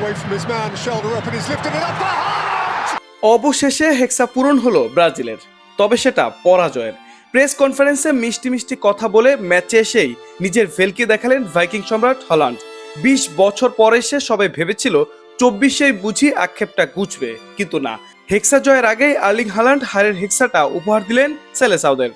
away from his man, shoulder up, and he's lifted it up for Haaland! অবশেষে হেক্সা পূরণ হলো ব্রাজিলের, তবে সেটা পরাজয়ের। প্রেস কনফারেন্সে মিষ্টি মিষ্টি কথা বলে ম্যাচে এসেই নিজের ভেলকি দেখালেন ভাইকিং সম্রাট হল্যান্ড। 20 বছর পরে এসে সবাই ভেবেছিল 24-এই বুঝি আক্ষেপটা গুছবে, কিন্তু না। হেক্সা জয়ের আগেই আর্লিং হাল্যান্ড হারের হেক্সাটা উপহার দিলেন সেলেসাওদের।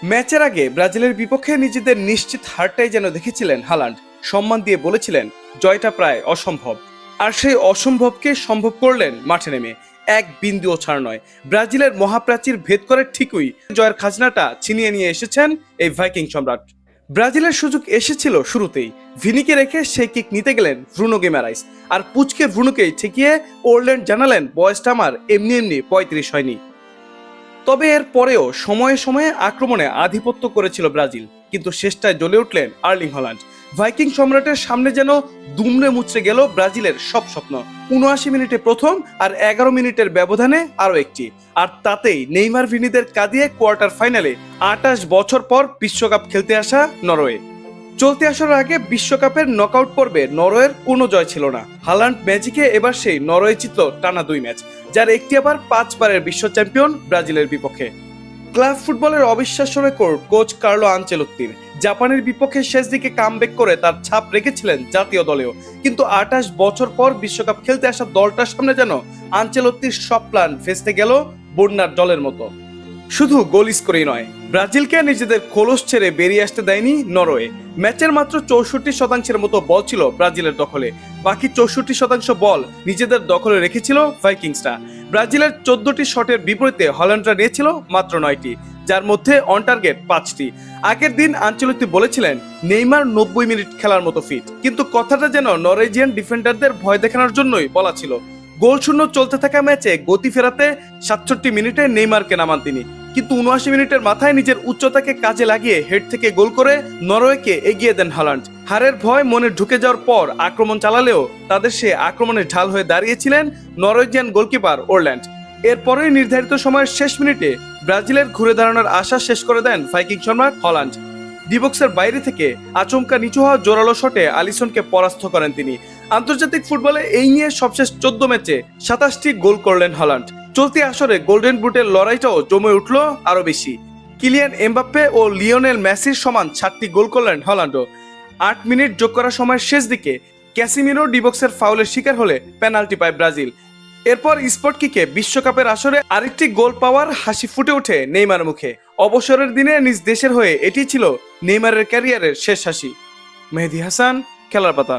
ম্যাচের আগে ব্রাজিলের বিপক্ষে নিজেদের নিশ্চিত হারটাই যেন দেখেছিলেন হাল্যান্ড। সম্মান দিয়ে বলেছিলেন জয়টা প্রায় অসম্ভব, আর সেই অসম্ভবকে সম্ভব করলেন মাঠে নেমে। এক বিন্দুও ছাড় নয়, ব্রাজিলের মহাপ্রাচীর ভেদ করে ঠিকই জয়ের খাজনাটা ছিনিয়ে নিয়ে এসেছেন এই ভাইকিং সম্রাট। ব্রাজিলের সুযোগ এসেছিল শুরুতেই, ভিনিকে রেখে সেই কিক নিতে গেলেন ব্রুনো গিমারাইস, আর পুচকে ব্রুনোকেই ঠেকিয়ে ওরল্যান্ড জানালেন বয়সটা আমার এমনি এমনি 35 হয়নি। তবে এর পরেও সময়ে সময়ে আক্রমণে আধিপত্য করেছিল ব্রাজিল, কিন্তু শেষটায় জ্বলে উঠলেন আর্লিং হল্যান্ড। ভাইকিং সম্রাটের সামনে যেন দুমড়ে মুচড়ে গেল ব্রাজিলের সব স্বপ্ন। ৭৯ মিনিটে প্রথম, আর 11 মিনিটের ব্যবধানে আরো একটি, আর তাতেই নেইমার ভিনিদের কাঁদিয়ে কোয়ার্টার ফাইনালে 28 বছর পর বিশ্বকাপ খেলতে আসা নরওয়ে। চলতি আসরের আগে বিশ্বকাপের নকআউট পর্বে নরওয়ের কোনো জয় ছিল না। হাল্যান্ড ম্যাজিকে এবার সেই নরওয়ে জিতল টানা 2 ম্যাচ, যার একটি আবার 5 বারের বিশ্ব চ্যাম্পিয়ন ব্রাজিলের বিপক্ষে। ক্লাব ফুটবলের অবিশ্বাস্য রেকর্ড কোচ কার্লো আনচেলত্তির। জাপানের বিপক্ষে শেষ দিকে কামব্যাক করে তার ছাপ রেখেছিলেন জাতীয় দলেও, কিন্তু 28 বছর পর বিশ্বকাপ খেলতে আসা দলটার সামনে যেন আনচেলত্তির সব প্ল্যান ভেস্তে গেল বন্যার জলের মতো। শুধু গোল স্কোরই নয়, ব্রাজিলকে নিজেদের খোলস ছেড়ে বেরিয়ে আসতে দেয়নি নরওয়ে। ম্যাচের মাত্র 64% মতো বল ছিল ব্রাজিলের দখলে, বাকি 64% বল নিজেদের দখলে রেখেছিল ভাইকিংসরা। ব্রাজিলের 14টি শটের বিপরীতে হল্যান্ডরা নিয়েছিল মাত্র 9টি, যার মধ্যে অন টার্গেট 5টি। আগের দিন আনচেলত্তি বলেছিলেন নেইমার 90 মিনিট খেলার মতো ফিট, কিন্তু কথাটা যেন নরওয়েজিয়ান ডিফেন্ডারদের ভয় দেখানোর জন্যই বলা ছিল। গোল শূন্য চলতে থাকা ম্যাচে গতি ফেরাতে 67 মিনিটে নেইমারকে নামান তিনি, কিন্তু 79 মিনিটের মাথায় নিজের উচ্চতাকে কাজে লাগিয়ে হেড থেকে গোল করে নরওয়েকে এগিয়ে দেন হল্যান্ড। হারের ভয় মনে ঢুকে যাওয়ার পর আক্রমণ চালালেও তাদের সে আক্রমণের ঢাল হয়ে দাঁড়িয়েছিলেন নরওয়েজিয়ান গোলকিপার ওরল্যান্ড। এরপরেই নির্ধারিত সময়ের শেষ মিনিটে ব্রাজিলের ঘুরে দাঁড়ানোর আশা শেষ করে দেন ভাইকিং সম্রাট হল্যান্ড। ডিবক্সের বাইরে থেকে আচমকা নিচু হওয়া জোরালো শটে আলিসনকে পরাস্ত করেন তিনি। আন্তর্জাতিক ফুটবলে এই নিয়ে সবশেষ 14 ম্যাচে 27টি গোল করলেন হল্যান্ড। চলতি আসরে গোল্ডেন বুটের লড়াইটাও জমে উঠল আরো বেশি। কিলিয়ান এমবাপ্পে ও লিওনেল মেসির সমান 7টি গোল করলেন হল্যান্ডও। 8 মিনিট যোগ করা সময়ের শেষ দিকে ক্যাসিমিরো ডিবক্সের ফাউলের শিকার হলে পেনাল্টি পায় ব্রাজিল। এরপর স্পট কিকে বিশ্বকাপের আসরে আরেকটি গোল পাওয়ার হাসি ফুটে ওঠে নেইমার মুখে। অবসরের দিনে নিজ দেশের হয়ে এটি ছিল নেইমারের ক্যারিয়ারের শেষ হাসি। মেহেদী হাসান, খেলার পাতা।